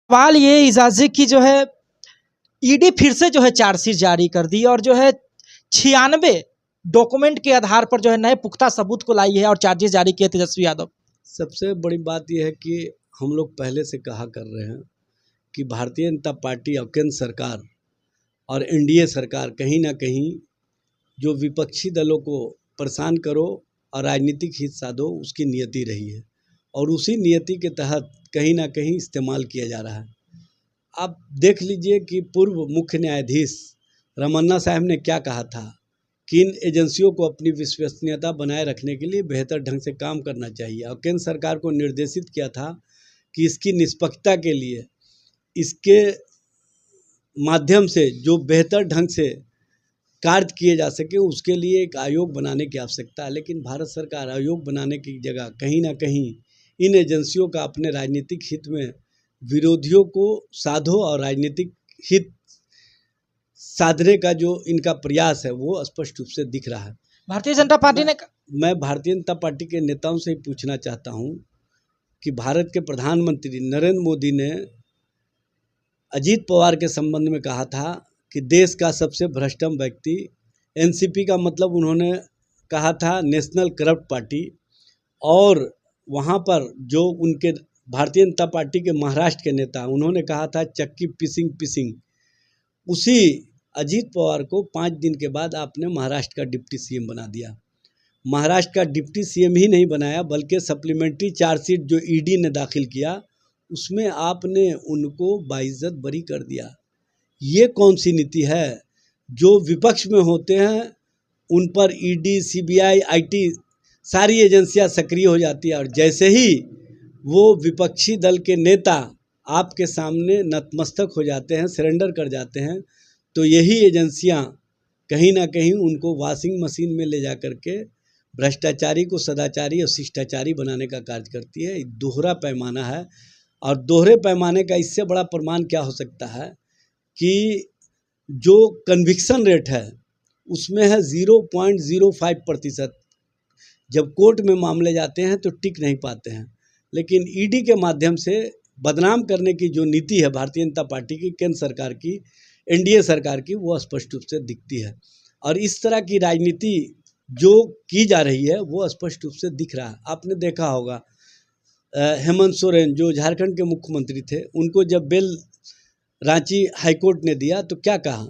सवाल ये इजाज़े की जो है ईडी फिर से जो है चार्जशीट जारी कर दी और जो है 96 डॉक्यूमेंट के आधार पर जो है नए पुख्ता सबूत को लाई है और चार्जेस जारी किए तेजस्वी यादव। सबसे बड़ी बात यह है कि हम लोग पहले से कहा कर रहे हैं कि भारतीय जनता पार्टी और केंद्र सरकार और एनडीए सरकार कहीं ना कहीं जो विपक्षी दलों को परेशान करो और राजनीतिक हित साधो उसकी नियति रही है और उसी नियति के तहत कहीं ना कहीं इस्तेमाल किया जा रहा है। आप देख लीजिए कि पूर्व मुख्य न्यायाधीश रमन्ना साहब ने क्या कहा था कि इन एजेंसियों को अपनी विश्वसनीयता बनाए रखने के लिए बेहतर ढंग से काम करना चाहिए और केंद्र सरकार को निर्देशित किया था कि इसकी निष्पक्षता के लिए इसके माध्यम से जो बेहतर ढंग से कार्य किए जा सके उसके लिए एक आयोग बनाने की आवश्यकता है। लेकिन भारत सरकार आयोग बनाने की जगह कहीं ना कहीं इन एजेंसियों का अपने राजनीतिक हित में विरोधियों को साधो और राजनीतिक हित साधने का जो इनका प्रयास है वो स्पष्ट रूप से दिख रहा है। भारतीय जनता पार्टी ने मैं भारतीय जनता पार्टी के नेताओं से ही पूछना चाहता हूं कि भारत के प्रधानमंत्री नरेंद्र मोदी ने अजीत पवार के संबंध में कहा था कि देश का सबसे भ्रष्टम व्यक्ति, एनसीपी का मतलब उन्होंने कहा था नेशनल करप्ट पार्टी, और वहाँ पर जो उनके भारतीय जनता पार्टी के महाराष्ट्र के नेता उन्होंने कहा था चक्की पिसिंग। उसी अजीत पवार को 5 दिन के बाद आपने महाराष्ट्र का डिप्टी सीएम बना दिया। महाराष्ट्र का डिप्टी सीएम ही नहीं बनाया बल्कि सप्लीमेंट्री चार्जशीट जो ईडी ने दाखिल किया उसमें आपने उनको बाइज्जत बरी कर दिया। ये कौन सी नीति है? जो विपक्ष में होते हैं उन पर ईडी, सीबीआई, आईटी सारी एजेंसियां सक्रिय हो जाती है और जैसे ही वो विपक्षी दल के नेता आपके सामने नतमस्तक हो जाते हैं, सरेंडर कर जाते हैं, तो यही एजेंसियां कहीं ना कहीं उनको वॉशिंग मशीन में ले जा कर के भ्रष्टाचारी को सदाचारी और शिष्टाचारी बनाने का कार्य करती है। दोहरा पैमाना है और दोहरे पैमाने का इससे बड़ा प्रमाण क्या हो सकता है कि जो कन्विक्शन रेट है उसमें है 0.05%। जब कोर्ट में मामले जाते हैं तो टिक नहीं पाते हैं, लेकिन ईडी के माध्यम से बदनाम करने की जो नीति है भारतीय जनता पार्टी की, केंद्र सरकार की, एनडीए सरकार की, वो स्पष्ट रूप से दिखती है। और इस तरह की राजनीति जो की जा रही है वो स्पष्ट रूप से दिख रहा है। आपने देखा होगा हेमंत सोरेन जो झारखंड के मुख्यमंत्री थे, उनको जब बेल रांची हाईकोर्ट ने दिया तो क्या कहा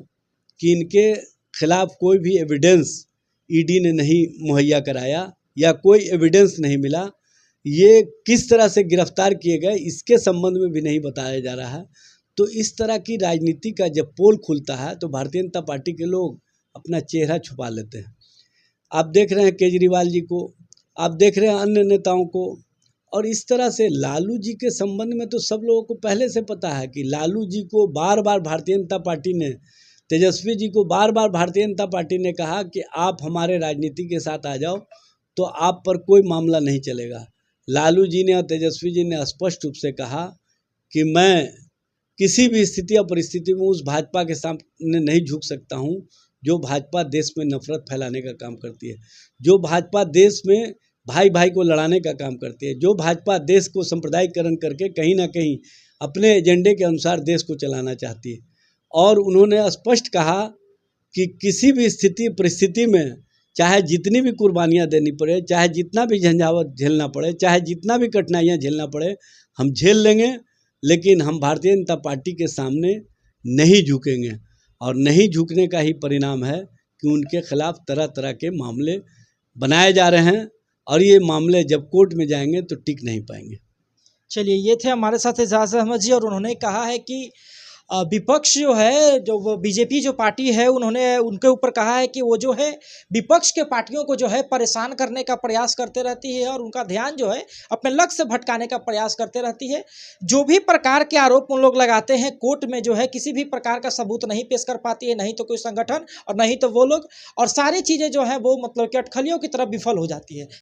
कि इनके खिलाफ कोई भी एविडेंस ईडी ने नहीं मुहैया कराया या कोई एविडेंस नहीं मिला, ये किस तरह से गिरफ्तार किए गए इसके संबंध में भी नहीं बताया जा रहा है। तो इस तरह की राजनीति का जब पोल खुलता है तो भारतीय जनता पार्टी के लोग अपना चेहरा छुपा लेते हैं। आप देख रहे हैं केजरीवाल जी को, आप देख रहे हैं अन्य नेताओं को, और इस तरह से लालू जी के संबंध में तो सब लोगों को पहले से पता है कि लालू जी को बार बार भारतीय जनता पार्टी ने, तेजस्वी जी को बार बार भारतीय जनता पार्टी ने कहा कि आप हमारे राजनीति के साथ आ जाओ तो आप पर कोई मामला नहीं चलेगा। लालू जी ने और तेजस्वी जी ने स्पष्ट रूप से कहा कि मैं किसी भी स्थिति और परिस्थिति में उस भाजपा के सामने नहीं झुक सकता हूं जो भाजपा देश में नफरत फैलाने का काम करती है, जो भाजपा देश में भाई भाई को लड़ाने का काम करती है, जो भाजपा देश को सांप्रदायिकरण करके कहीं ना कहीं अपने एजेंडे के अनुसार देश को चलाना चाहती है। और उन्होंने स्पष्ट कहा कि किसी भी स्थिति परिस्थिति में चाहे जितनी भी कुर्बानियां देनी पड़े, चाहे जितना भी झंझावत झेलना पड़े, चाहे जितना भी कठिनाइयां झेलना पड़े, हम झेल लेंगे, लेकिन हम भारतीय जनता पार्टी के सामने नहीं झुकेंगे। और नहीं झुकने का ही परिणाम है कि उनके खिलाफ तरह तरह के मामले बनाए जा रहे हैं और ये मामले जब कोर्ट में जाएंगे तो टिक नहीं पाएंगे। चलिए, ये थे हमारे साथ एजाज अहमद जी और उन्होंने कहा है कि विपक्ष जो है, जो वो बीजेपी जो पार्टी है, उन्होंने उनके ऊपर कहा है कि वो जो है विपक्ष के पार्टियों को जो है परेशान करने का प्रयास करते रहती है और उनका ध्यान जो है अपने लक्ष्य से भटकाने का प्रयास करते रहती है। जो भी प्रकार के आरोप उन लोग लगाते हैं कोर्ट में जो है किसी भी प्रकार का सबूत नहीं पेश कर पाती है, नहीं तो कोई संगठन और नहीं तो वो लोग, और सारी चीज़ें जो है वो मतलब कि अटखलियों की तरफ विफल हो जाती है।